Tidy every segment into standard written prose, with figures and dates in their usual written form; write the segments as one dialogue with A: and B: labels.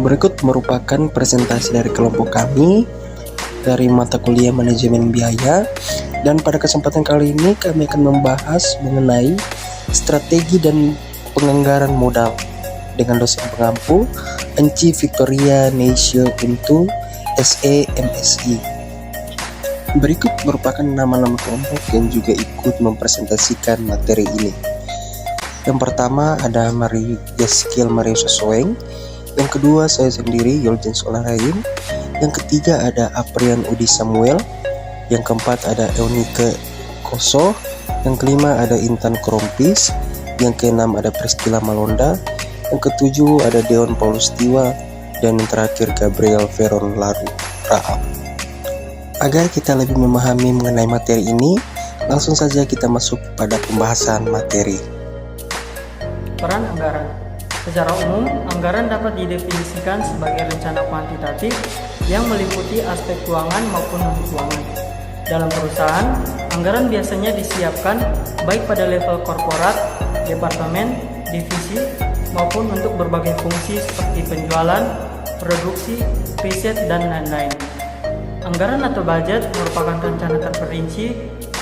A: Berikut merupakan presentasi dari kelompok kami dari mata kuliah manajemen biaya, dan pada kesempatan kali ini kami akan membahas mengenai strategi dan penganggaran modal dengan dosen pengampu Enci Victoria Neisio untuk SE MSI. Berikut merupakan nama-nama kelompok yang juga ikut mempresentasikan materi ini. Yang pertama ada Maria Skill Maria Sosoeng, yang kedua saya sendiri Yoljen Solarain, yang ketiga ada Aprian Udi Samuel, yang keempat ada Eunike Koso, yang kelima ada Intan Krompis, yang keenam ada Priscilla Malonda, yang ketujuh ada Deon Paulus Tiwa, dan yang terakhir Gabriel Veron Laru Raab. Agar kita lebih memahami mengenai materi ini, langsung saja kita masuk pada pembahasan materi.
B: Peran anggaran. Secara umum, anggaran dapat didefinisikan sebagai rencana kuantitatif yang meliputi aspek keuangan maupun non-keuangan. Dalam perusahaan, anggaran biasanya disiapkan baik pada level korporat, departemen, divisi, maupun untuk berbagai fungsi seperti penjualan, produksi, riset, dan lain-lain. Anggaran atau budget merupakan rencana terperinci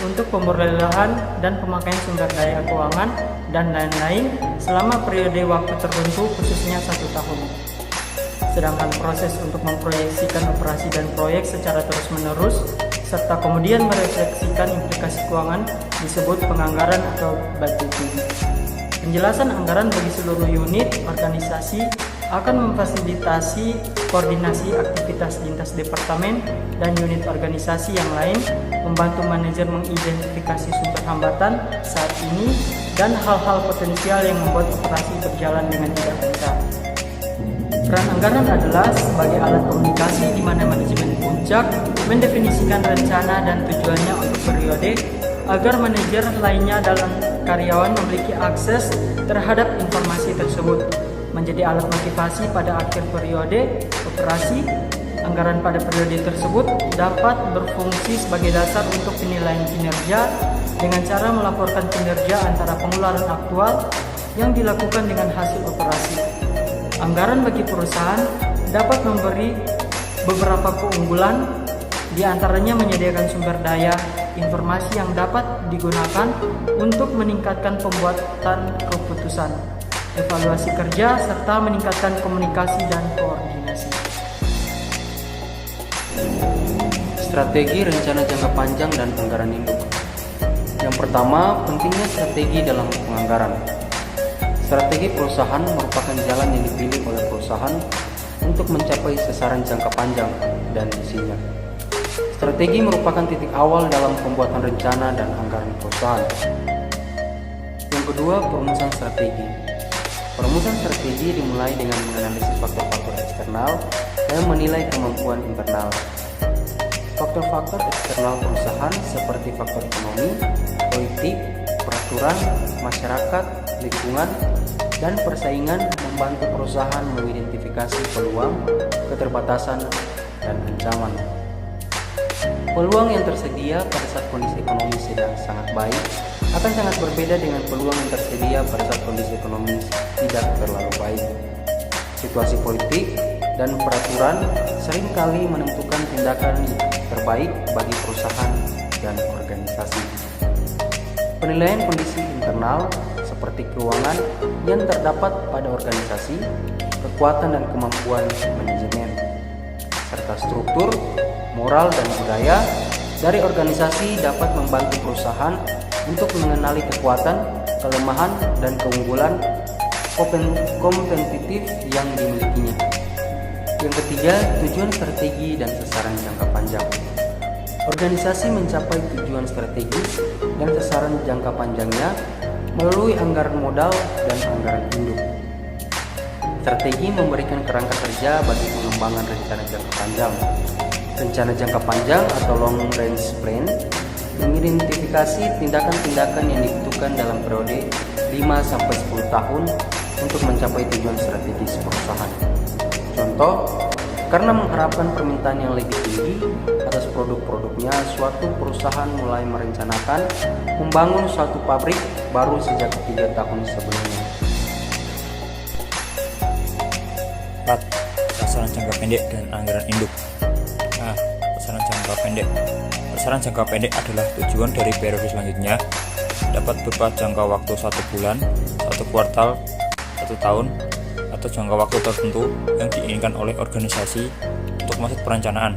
B: untuk pemerolehan dan pemakaian sumber daya keuangan dan lain-lain selama periode waktu tertentu, khususnya 1 tahun. Sedangkan proses untuk memproyeksikan operasi dan proyek secara terus-menerus serta kemudian merefleksikan implikasi keuangan disebut penganggaran atau budgeting. Penjelasan anggaran bagi seluruh unit organisasi akan memfasilitasi koordinasi aktivitas lintas departemen dan unit organisasi yang lain, membantu manajer mengidentifikasi sumber hambatan saat ini dan hal-hal potensial yang membuat operasi berjalan dengan tidak lancar. Peran anggaran adalah sebagai alat komunikasi di mana manajemen puncak mendefinisikan rencana dan tujuannya untuk periode agar manajer lainnya dalam karyawan memiliki akses terhadap informasi tersebut, menjadi alat motivasi pada akhir periode operasi. Anggaran pada periode tersebut dapat berfungsi sebagai dasar untuk penilaian kinerja dengan cara melaporkan kinerja antara pengeluaran aktual yang dilakukan dengan hasil operasi. Anggaran bagi perusahaan dapat memberi beberapa keunggulan, di antaranya menyediakan sumber daya informasi yang dapat digunakan untuk meningkatkan pembuatan keputusan, evaluasi kerja, serta meningkatkan komunikasi dan koordinasi.
C: Strategi rencana jangka panjang dan anggaran induk. Yang pertama, pentingnya strategi dalam penganggaran. Strategi perusahaan merupakan jalan yang dipilih oleh perusahaan untuk mencapai sasaran jangka panjang dan visinya. Strategi merupakan titik awal dalam pembuatan rencana dan anggaran perusahaan. Yang kedua, perumusan strategi. Perumusan strategi dimulai dengan menganalisis faktor-faktor eksternal dan menilai kemampuan internal. Faktor-faktor eksternal perusahaan seperti faktor ekonomi, politik, peraturan, masyarakat, lingkungan, dan persaingan membantu perusahaan mengidentifikasi peluang, keterbatasan, dan ancaman. Peluang yang tersedia pada saat kondisi ekonomi sedang sangat baik akan sangat berbeda dengan peluang yang tersedia pada saat kondisi ekonomi tidak terlalu baik. Situasi politik dan peraturan seringkali menentukan tindakan terbaik bagi perusahaan dan organisasi. Penilaian kondisi internal seperti keuangan yang terdapat pada organisasi, kekuatan dan kemampuan manajemen, serta struktur, moral dan budaya dari organisasi dapat membantu perusahaan untuk mengenali kekuatan, kelemahan, dan keunggulan kompetitif yang dimilikinya. Yang ketiga, tujuan strategi dan sasaran jangka panjang. Organisasi mencapai tujuan strategis dan sasaran jangka panjangnya melalui anggaran modal dan anggaran induk. Strategi memberikan kerangka kerja bagi pengembangan rencana jangka panjang. Rencana jangka panjang atau long range plan mengidentifikasi tindakan-tindakan yang dibutuhkan dalam periode 5-10 tahun untuk mencapai tujuan strategis perusahaan. Contoh, karena mengharapkan permintaan yang lebih tinggi atas produk-produknya, suatu perusahaan mulai merencanakan membangun suatu pabrik baru sejak 3 tahun sebelumnya.
D: sasaran jangka pendek dan anggaran induk. Nah, sasaran jangka pendek. Sasaran jangka pendek adalah tujuan dari periode selanjutnya, dapat berupa jangka waktu 1 bulan, 1 kuartal, 1 tahun, atau jangka waktu tertentu yang diinginkan oleh organisasi untuk masa perencanaan.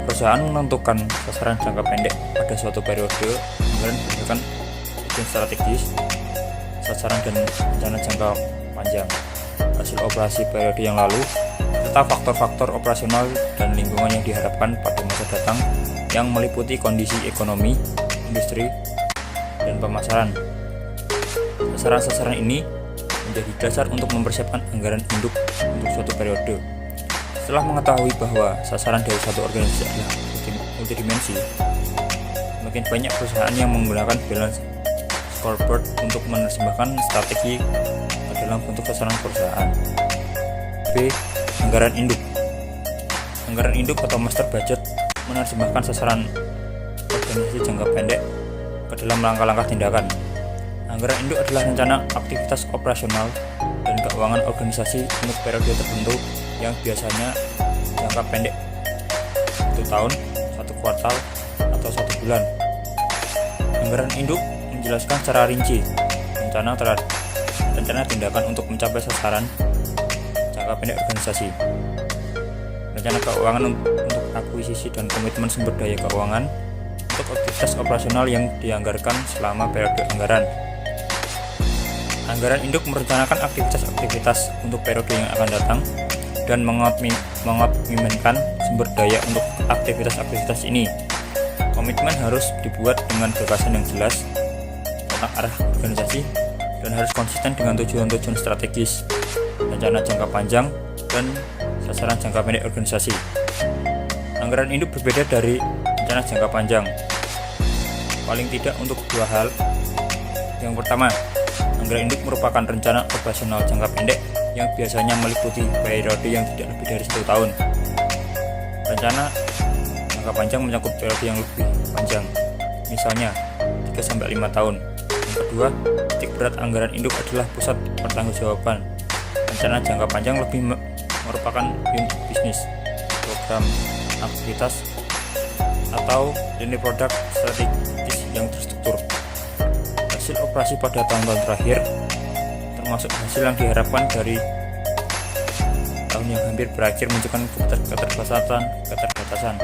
D: Perusahaan menentukan sasaran jangka pendek pada suatu periode anggaran berdasarkan tujuan strategis, sasaran dan rencana jangka panjang, hasil operasi periode yang lalu, serta faktor-faktor operasional dan lingkungan yang diharapkan pada masa datang yang meliputi kondisi ekonomi, industri, dan pemasaran. Sasaran-sasaran ini menjadi dasar untuk mempersiapkan anggaran induk untuk suatu periode. Setelah mengetahui bahwa sasaran dari satu organisasi adalah multidimensi, makin banyak perusahaan yang menggunakan balance scoreboard untuk menerjemahkan strategi dalam bentuk sasaran perusahaan. B. Anggaran induk. Anggaran induk atau master budget menerjemahkan sasaran organisasi jangka pendek ke dalam langkah-langkah tindakan. Anggaran induk adalah rencana aktivitas operasional dan keuangan organisasi untuk periode tertentu yang biasanya jangka pendek 1 tahun, 1 kuartal, atau 1 bulan. Anggaran induk menjelaskan secara rinci rencana tindakan untuk mencapai sasaran jangka pendek organisasi, rencana keuangan untuk akuisisi dan komitmen sumber daya keuangan untuk aktivitas operasional yang dianggarkan selama periode anggaran. Anggaran induk merencanakan aktivitas-aktivitas untuk periode yang akan datang dan mengoptimalkan sumber daya untuk aktivitas-aktivitas ini. Komitmen harus dibuat dengan gagasan yang jelas tentang arah organisasi dan harus konsisten dengan tujuan-tujuan strategis, rencana jangka panjang, dan sasaran jangka pendek organisasi. Anggaran induk berbeda dari rencana jangka panjang, paling tidak untuk 2 hal. Yang pertama, anggaran induk merupakan rencana operasional jangka pendek yang biasanya meliputi periode yang tidak lebih dari 1 tahun. Rencana jangka panjang menyangkut periode yang lebih panjang, misalnya 3-5 tahun. Yang kedua, titik berat anggaran induk adalah pusat pertanggungjawaban. Rencana jangka panjang lebih merupakan unit bisnis, program aktivitas, atau lini produk strategis yang terstruktur. Hasil operasi pada tahun-tahun terakhir, termasuk hasil yang diharapkan dari tahun yang hampir berakhir, menunjukkan keterbatasan.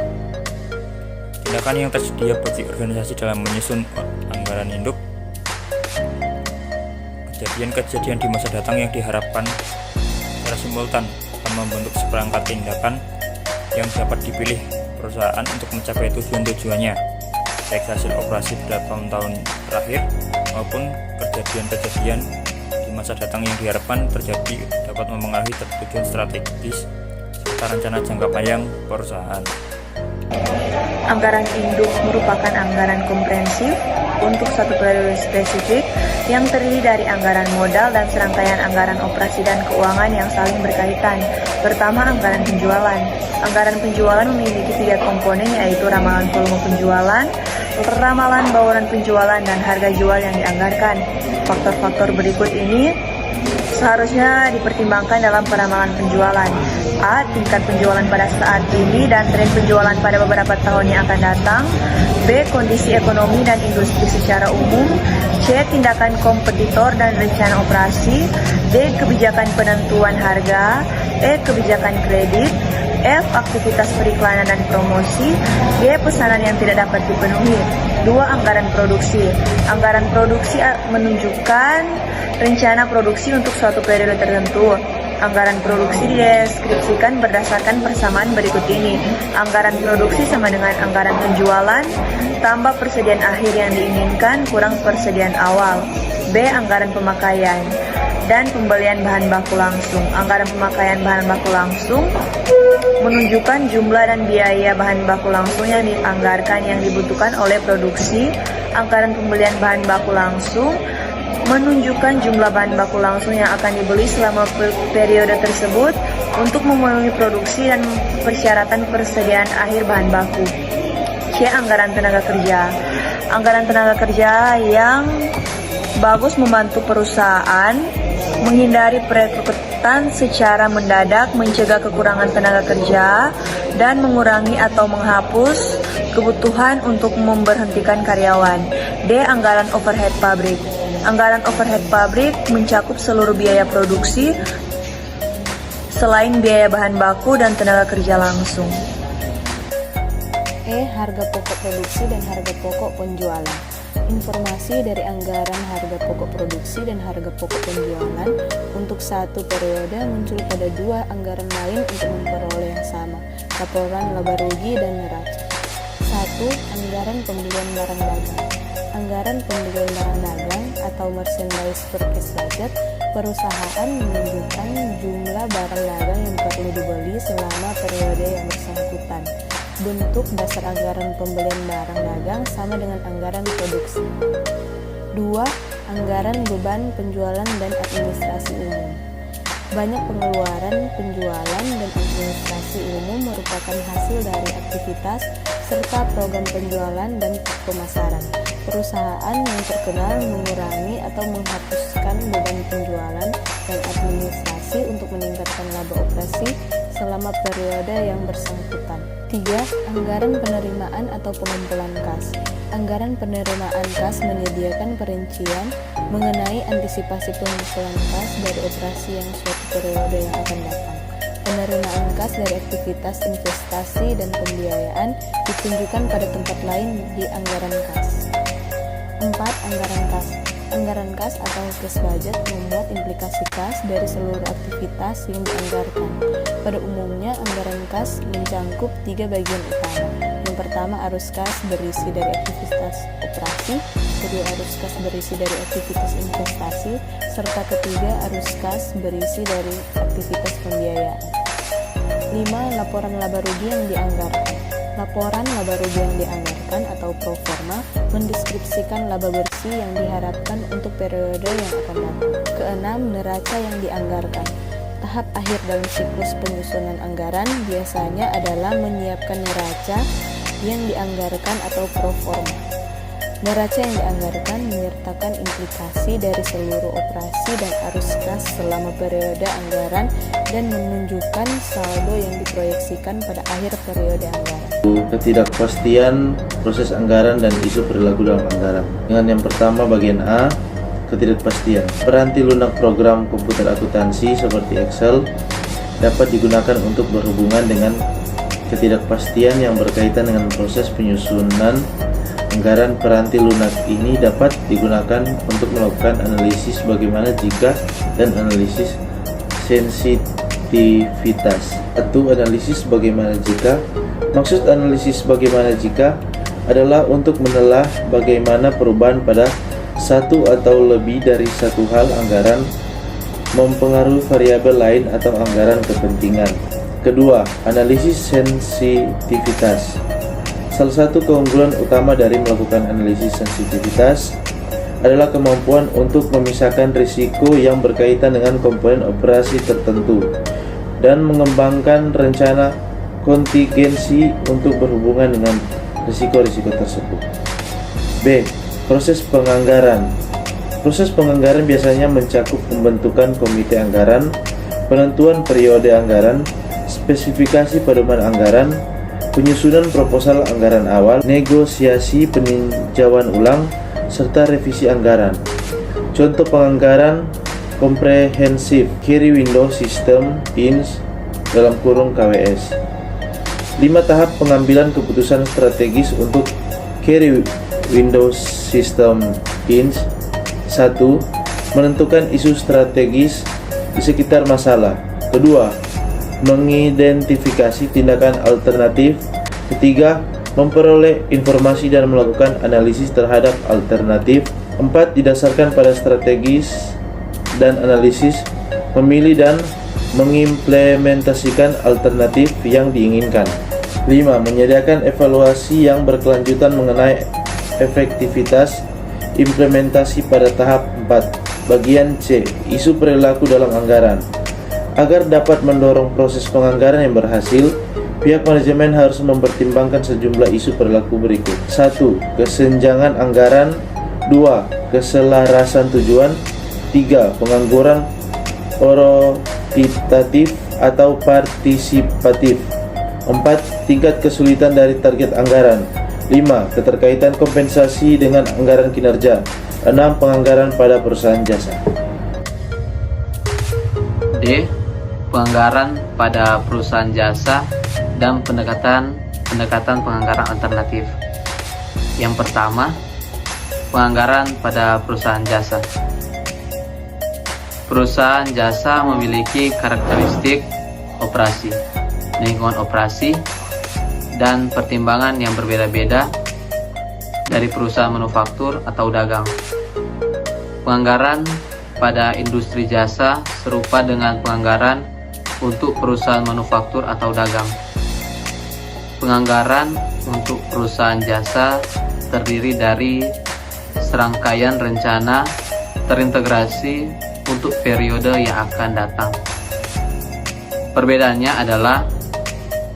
D: Tindakan yang tersedia bagi organisasi dalam menyusun anggaran induk, kejadian-kejadian di masa datang yang diharapkan secara simultan akan membentuk seperangkat tindakan yang dapat dipilih perusahaan untuk mencapai tujuan-tujuannya, baik hasil operasi pada tahun-tahun terakhir maupun kejadian-kejadian di masa datang yang diharapkan terjadi dapat mempengaruhi tujuan strategis serta rencana jangka panjang perusahaan.
E: Anggaran induk merupakan anggaran komprehensif untuk satu periode spesifik yang terdiri dari anggaran modal dan serangkaian anggaran operasi dan keuangan yang saling berkaitan. Pertama, anggaran penjualan. Anggaran penjualan memiliki 3 komponen, yaitu ramalan volume penjualan, ramalan bauran penjualan, dan harga jual yang dianggarkan. Faktor-faktor berikut ini seharusnya dipertimbangkan dalam peramalan penjualan. A. Tingkat penjualan pada saat ini dan tren penjualan pada beberapa tahun yang akan datang. B. Kondisi ekonomi dan industri secara umum. C. Tindakan kompetitor dan rencana operasi. D. Kebijakan penentuan harga. E. Kebijakan kredit. F. Aktivitas periklanan dan promosi. G. Pesanan yang tidak dapat dipenuhi. 2. Anggaran produksi. Anggaran produksi menunjukkan rencana produksi untuk suatu periode tertentu. Anggaran produksi dideskripsikan berdasarkan persamaan berikut ini. Anggaran produksi sama dengan anggaran penjualan tambah persediaan akhir yang diinginkan kurang persediaan awal. B. Anggaran pemakaian dan pembelian bahan baku langsung. Anggaran pemakaian bahan baku langsung menunjukkan jumlah dan biaya bahan baku langsung yang dianggarkan yang dibutuhkan oleh produksi. Anggaran pembelian bahan baku langsung menunjukkan jumlah bahan baku langsung yang akan dibeli selama periode tersebut untuk memenuhi produksi dan persyaratan persediaan akhir bahan baku. C. Anggaran tenaga kerja. Anggaran tenaga kerja yang bagus membantu perusahaan menghindari pendapatan secara mendadak mencegah kekurangan tenaga kerja dan mengurangi atau menghapus kebutuhan untuk memberhentikan karyawan. D. Anggaran overhead pabrik. Anggaran overhead pabrik mencakup seluruh biaya produksi selain biaya bahan baku dan tenaga kerja langsung.
F: E. Harga pokok produksi dan harga pokok penjualan. Informasi dari anggaran harga pokok produksi dan harga pokok penjualan untuk satu periode muncul pada dua anggaran lain untuk memperoleh yang sama, laporan laba rugi dan neraca. 1. Anggaran pembelian barang dagang. Anggaran pembelian barang dagang atau merchandise purchase budget, perusahaan menunjukkan jumlah barang dagang yang perlu dibeli selama periode yang bersangkutan. Bentuk dasar anggaran pembelian barang dagang sama dengan anggaran produksi. 2. Anggaran beban penjualan dan administrasi umum. Banyak pengeluaran penjualan dan administrasi umum merupakan hasil dari aktivitas serta program penjualan dan pemasaran. Perusahaan yang terkenal mengurangi atau menghapuskan beban penjualan dan administrasi untuk meningkatkan laba operasi selama periode yang bersangkutan. 3. Anggaran penerimaan atau pengumpulan kas. Anggaran penerimaan kas menyediakan perincian mengenai antisipasi pengumpulan kas dari operasi yang suatu periode yang akan datang. Penerimaan kas dari aktivitas investasi dan pembiayaan ditunjukkan pada tempat lain di anggaran kas. 4. Anggaran kas. Anggaran kas atau cash budget membuat implikasi kas dari seluruh aktivitas yang dianggarkan. Pada umumnya, anggaran kas mencangkup 3 bagian utama. Yang pertama, arus kas berisi dari aktivitas operasi, kedua, arus kas berisi dari aktivitas investasi, serta ketiga, arus kas berisi dari aktivitas pembiayaan. 5. Laporan laba rugi yang dianggarkan. Laporan laba rugi yang dianggarkan atau pro forma mendeskripsikan laba bersih yang diharapkan untuk periode yang akan datang. Keenam, neraca yang dianggarkan. Tahap akhir dalam siklus penyusunan anggaran biasanya adalah menyiapkan neraca yang dianggarkan atau pro forma. Neraca yang dianggarkan menyertakan implikasi dari seluruh operasi dan arus kas selama periode anggaran dan menunjukkan saldo yang diproyeksikan pada akhir periode anggaran.
G: Ketidakpastian proses anggaran dan isu perilaku dalam anggaran. Dengan yang pertama, bagian A, ketidakpastian. Peranti lunak program komputer akuntansi seperti Excel dapat digunakan untuk berhubungan dengan ketidakpastian yang berkaitan dengan proses penyusunan anggaran. Peranti lunak ini dapat digunakan untuk melakukan analisis bagaimana jika dan analisis sensitivitas atau analisis bagaimana jika. Maksud analisis bagaimana jika adalah untuk menelah bagaimana perubahan pada satu atau lebih dari satu hal anggaran mempengaruhi variabel lain atau anggaran kepentingan. Kedua, analisis sensitivitas. Salah satu keunggulan utama dari melakukan analisis sensitivitas adalah kemampuan untuk memisahkan risiko yang berkaitan dengan komponen operasi tertentu dan mengembangkan rencana kontingensi untuk berhubungan dengan risiko-risiko tersebut. B. Proses penganggaran. Proses penganggaran biasanya mencakup pembentukan komite anggaran, penentuan periode anggaran, spesifikasi pedoman anggaran, penyusunan proposal anggaran awal, negosiasi peninjauan ulang, serta revisi anggaran. Contoh penganggaran komprehensif, Carry Window System INS (KWS). 5 tahap pengambilan keputusan strategis untuk Carry Windows System INS. 1. Menentukan isu strategis di sekitar masalah. Kedua, mengidentifikasi tindakan alternatif. Ketiga, memperoleh informasi dan melakukan analisis terhadap alternatif. 4. Didasarkan pada strategis dan analisis, memilih dan mengimplementasikan alternatif yang diinginkan. 5. Menyediakan evaluasi yang berkelanjutan mengenai efektivitas implementasi pada tahap 4. Bagian C. Isu perilaku dalam anggaran. Agar dapat mendorong proses penganggaran yang berhasil, pihak manajemen harus mempertimbangkan sejumlah isu perilaku berikut. 1. Kesenjangan anggaran. 2. Keselarasan tujuan. 3. Pengangguran kuantitatif atau partisipatif. 4. Tingkat kesulitan dari target anggaran. 5. Keterkaitan kompensasi dengan anggaran kinerja. 6. Penganggaran pada perusahaan jasa.
C: D. Penganggaran pada perusahaan jasa dan pendekatan penganggaran alternatif. Yang pertama, penganggaran pada perusahaan jasa. Perusahaan jasa memiliki karakteristik operasi, lingkungan operasi, dan pertimbangan yang berbeda-beda dari perusahaan manufaktur atau dagang. Penganggaran pada industri jasa serupa dengan penganggaran untuk perusahaan manufaktur atau dagang. Penganggaran untuk perusahaan jasa terdiri dari serangkaian rencana terintegrasi untuk periode yang akan datang. Perbedaannya adalah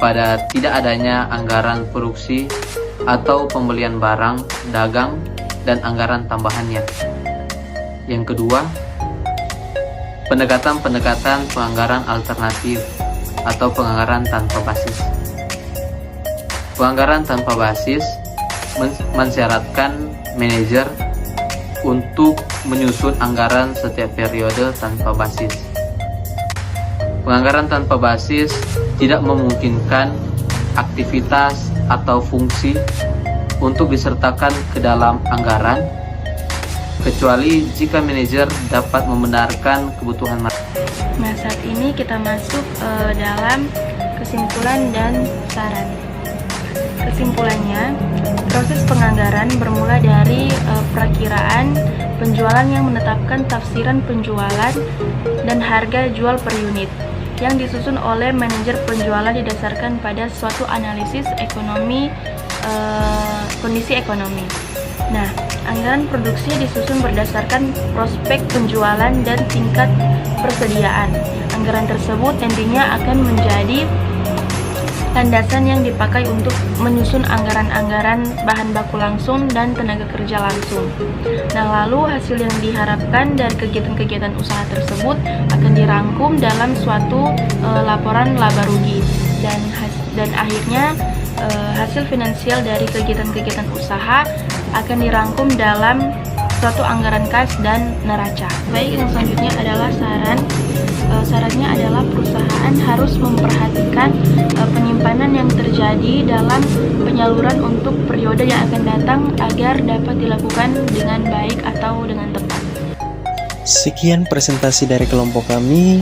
C: pada tidak adanya anggaran produksi atau pembelian barang dagang dan anggaran tambahannya. Yang kedua, pendekatan penganggaran alternatif atau penganggaran tanpa basis. Penganggaran tanpa basis mensyaratkan manajer untuk menyusun anggaran setiap periode tanpa basis. Penganggaran tanpa basis tidak memungkinkan aktivitas atau fungsi untuk disertakan ke dalam anggaran, kecuali jika manajer dapat membenarkan kebutuhan mereka.
E: Nah, saat ini kita masuk dalam kesimpulan dan saran. Kesimpulannya, proses penganggaran bermula dari perakiraan penjualan yang menetapkan tafsiran penjualan dan harga jual per unit yang disusun oleh manajer penjualan didasarkan pada suatu analisis ekonomi kondisi ekonomi. Nah, anggaran produksi disusun berdasarkan prospek penjualan dan tingkat persediaan. Anggaran tersebut nantinya akan menjadi landasan yang dipakai untuk menyusun anggaran-anggaran bahan baku langsung dan tenaga kerja langsung. Nah, lalu hasil yang diharapkan dari kegiatan-kegiatan usaha tersebut akan dirangkum dalam suatu laporan laba rugi dan akhirnya hasil finansial dari kegiatan-kegiatan usaha akan dirangkum dalam suatu anggaran kas dan neraca. Baik, yang selanjutnya adalah saran. Syaratnya adalah perusahaan harus memperhatikan penyimpanan yang terjadi dalam penyaluran untuk periode yang akan datang agar dapat dilakukan dengan baik atau dengan tepat.
A: Sekian presentasi dari kelompok kami.